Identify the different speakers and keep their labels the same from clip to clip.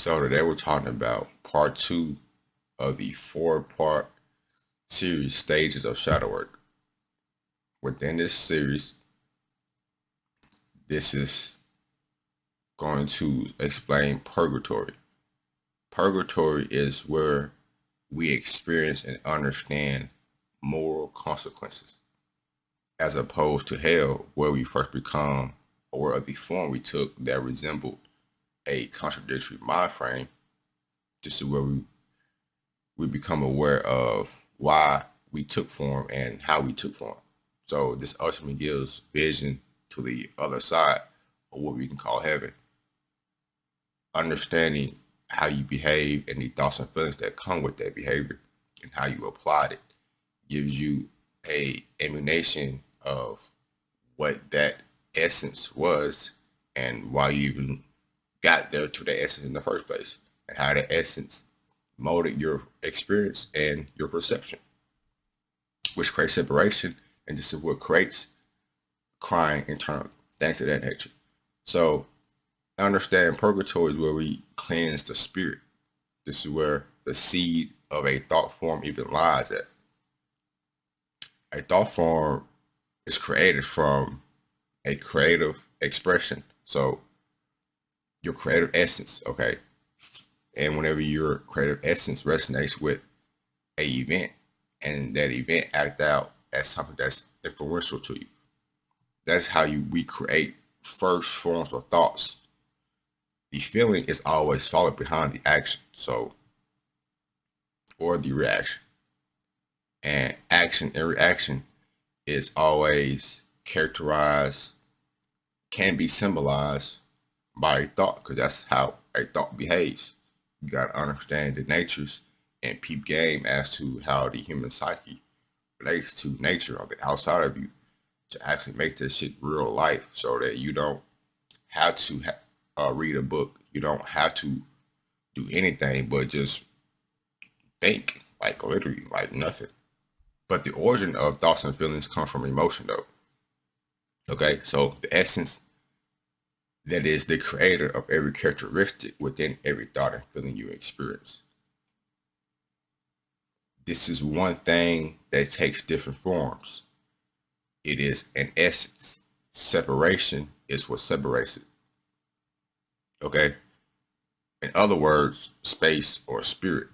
Speaker 1: So today we're talking about part two of the four-part series Stages of Shadow Work. Within this series, this is going to explain Purgatory. Purgatory is where we experience and understand moral consequences, as opposed to hell, where we first become aware of the form we took that resembled a contradictory mind frame. This is where we become aware of why we took form and how we took form. So this ultimately gives vision to the other side of what we can call heaven. Understanding how you behave and the thoughts and feelings that come with that behavior and how you applied it gives you a emanation of what that essence was and why you even got there to the essence in the first place, and how the essence molded your experience and your perception, which creates separation, and this is what creates crying internally, things of that nature. So understand purgatory is where we cleanse the spirit. This is where the seed of a thought form even lies at. A thought form is created from a creative expression. So your creative essence, okay? And whenever your creative essence resonates with a event and that event act out as something that's influential to you, that's how we create first forms of thoughts. The feeling is always followed behind the action, so, or the reaction. And action and reaction is always characterized, can be symbolized by a thought, because that's how a thought behaves. You got to understand the natures and peep game as to how the human psyche relates to nature on the outside of you to actually make this shit real life, so that you don't have to read a book. You don't have to do anything but just think, like literally, like nothing. But the origin of thoughts and feelings come from emotion, though. Okay, so the essence that is the creator of every characteristic within every thought and feeling you experience. This is one thing that takes different forms. It is an essence. Separation is what separates it. Okay? In other words, space or spirit.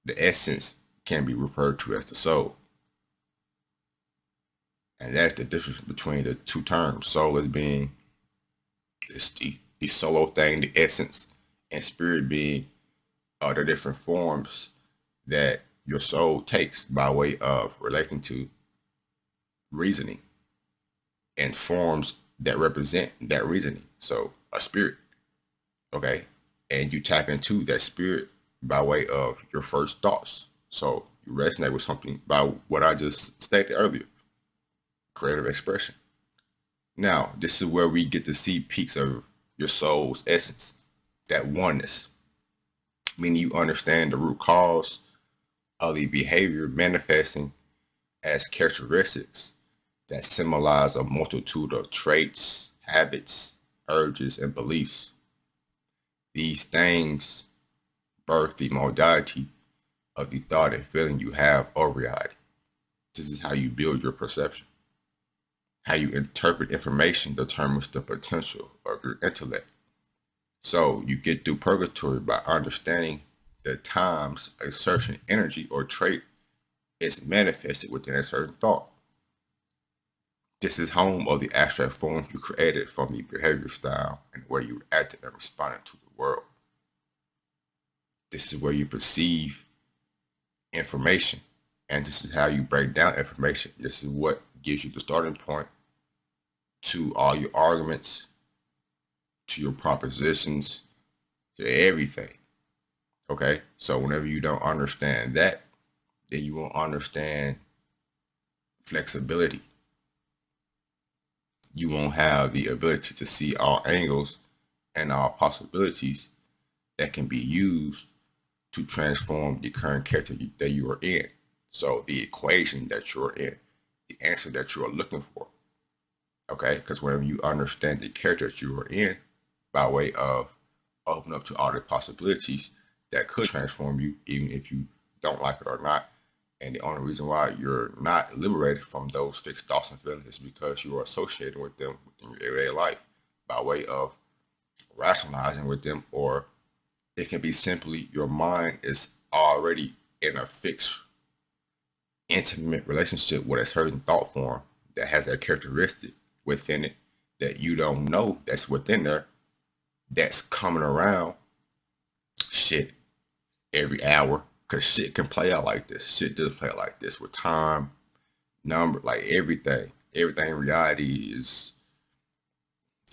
Speaker 1: The essence can be referred to as the soul. And that's the difference between the two terms. Soul as being the solo thing, the essence, and spirit being the different forms that your soul takes by way of relating to reasoning and forms that represent that reasoning. So a spirit, okay? And you tap into that spirit by way of your first thoughts. So you resonate with something by what I just stated earlier, creative expression. Now, this is where we get to see peaks of your soul's essence, that oneness, meaning you understand the root cause of the behavior manifesting as characteristics that symbolize a multitude of traits, habits, urges, and beliefs. These things birth the modality of the thought and feeling you have of reality. This is how you build your perception. How you interpret information determines the potential of your intellect. So you get through purgatory by understanding the times a certain energy or trait is manifested within a certain thought. This is home of the abstract forms you created from the behavior style and where you acted and responded to the world. This is where you perceive information, and this is how you break down information. This is what gives you the starting point to all your arguments, to your propositions, to everything. Okay? So whenever you don't understand that, then you won't understand flexibility. You won't have the ability to see all angles and all possibilities that can be used to transform the current character that you are in. So the equation that you're in, the answer that you are looking for. Okay? Because whenever you understand the character that you are in by way of open up to all the possibilities that could transform you, even if you don't like it or not. And the only reason why you're not liberated from those fixed thoughts and feelings is because you are associated with them within your everyday life by way of rationalizing with them, or it can be simply your mind is already in a fixed, intimate relationship with a certain thought form that has a characteristic within it that you don't know that's within there, that's coming around shit every hour. Cause shit can play out like this. Shit does play out like this with time, number, like everything. Everything in reality is,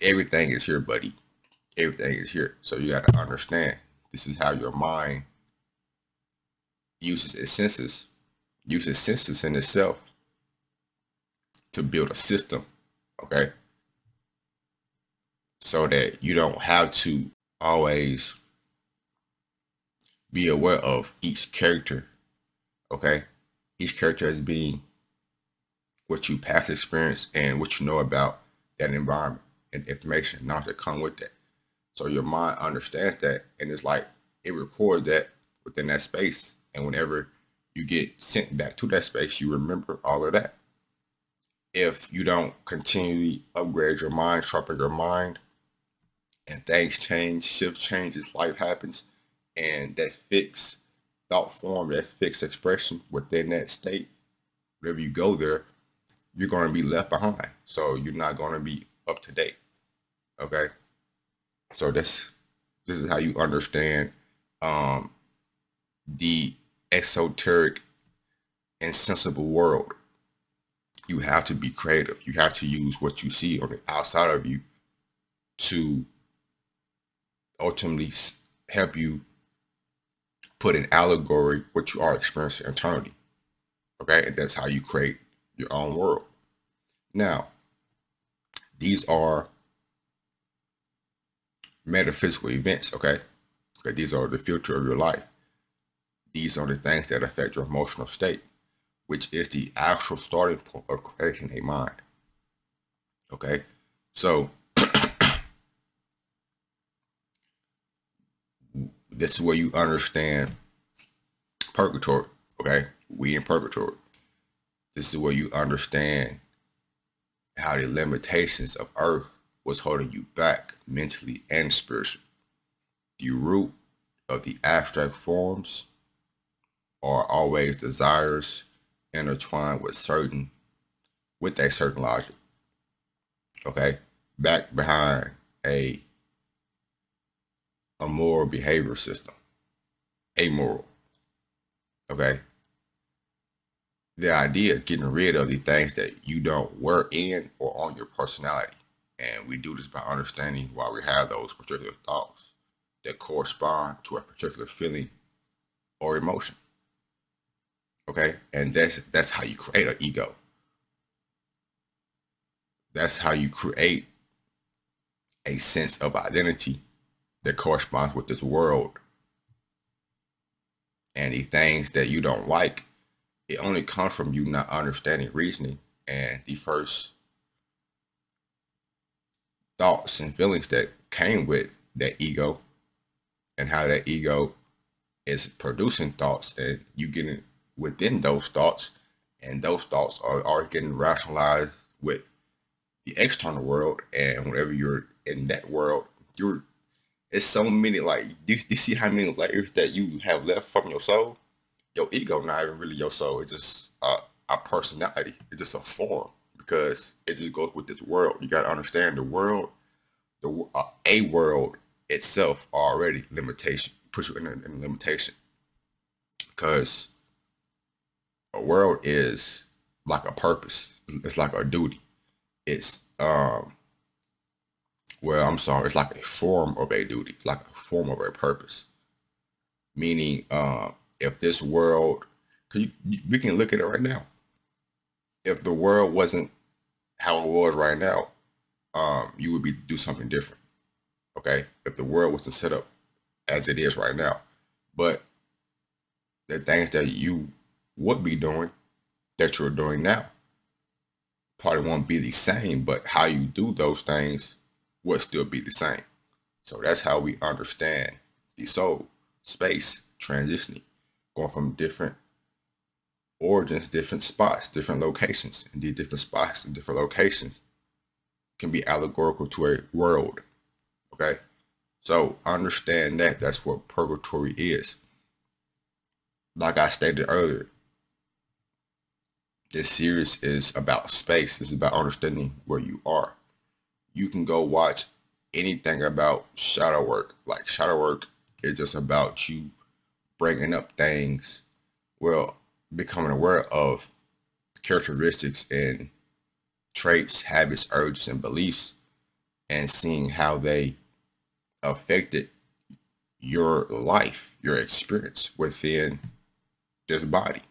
Speaker 1: everything is here, buddy. Everything is here. So you got to understand, this is how your mind uses senses in itself to build a system, okay? So that you don't have to always be aware of each character, okay? Each character as being what you past experience and what you know about that environment and information, knowledge that come with that. So your mind understands that, and it's like it records that within that space. And whenever you get sent back to that space, you remember all of that. If you don't continually upgrade your mind, sharpen your mind, and things change, shift changes, life happens, and that fixed thought form, that fixed expression within that state, whenever you go there, you're going to be left behind. So you're not going to be up to date. Okay. So this is how you understand the esoteric, insensible world. You have to be creative. You have to use what you see on the outside of you to ultimately help you put in allegory what you are experiencing internally. Okay, and that's how you create your own world. Now, these are metaphysical events, okay? Okay, these are the future of your life. These are the things that affect your emotional state, which is the actual starting point of creating a mind. Okay, so this is where you understand purgatory. Okay, we in purgatory. This is where you understand how the limitations of earth was holding you back mentally and spiritually. The root of the abstract forms are always desires intertwined with a certain logic. Okay, back behind a moral behavior system, amoral. Okay, the idea is getting rid of the things that you don't wear in or on your personality, and we do this by understanding why we have those particular thoughts that correspond to a particular feeling or emotion. Okay, and that's how you create an ego. That's how you create a sense of identity that corresponds with this world. And the things that you don't like, it only comes from you not understanding reasoning and the first thoughts and feelings that came with that ego, and how that ego is producing thoughts, and you getting within those thoughts, and those thoughts are getting rationalized with the external world. And whenever you're in that world, it's so many, like, you see how many layers that you have left from your soul. Your ego not even really your soul. It's just a personality. It's just a form, because it just goes with this world. You got to understand the world, a world itself already limitation, puts you in a limitation, because a world is like a purpose. It's like a duty. It's it's like a form of a duty, like a form of a purpose. Meaning, if this world, we can look at it right now. If the world wasn't how it was right now, you would do something different. Okay, if the world wasn't set up as it is right now, but the things that you would be doing, that you're doing now, probably won't be the same, but how you do those things would still be the same. So that's how we understand the soul, space, transitioning, going from different origins, different spots, different locations. And these different spots and different locations can be allegorical to a world. Okay? So understand that that's what purgatory is. Like I stated earlier, this series is about space. It's about understanding where you are. You can go watch anything about shadow work. Like shadow work is just about you bringing up things, well, becoming aware of characteristics and traits, habits, urges, and beliefs, and seeing how they affected your life, your experience within this body,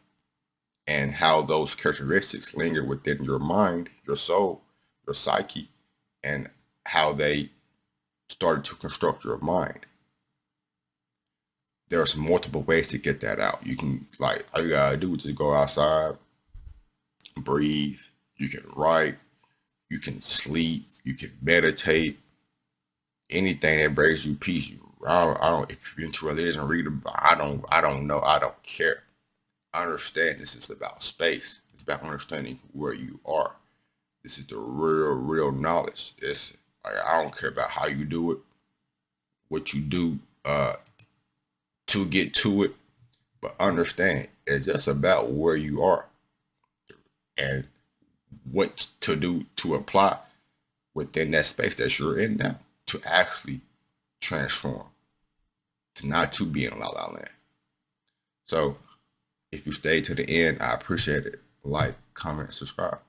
Speaker 1: and how those characteristics linger within your mind, your soul, your psyche, and how they started to construct your mind. There's multiple ways to get that out. You can, like, all you gotta do is just go outside, breathe, you can write, you can sleep, you can meditate, anything that brings you peace. I don't, if you're into religion, read about, I don't know, I don't care. Understand this is about space. It's about understanding where you are. This is the real knowledge. It's like, I don't care about how you do it, what you do to get to it, but understand it's just about where you are and what to do to apply within that space that you're in now to actually transform, to not to be in La La Land. So if you stay to the end, I appreciate it. Like, comment, subscribe.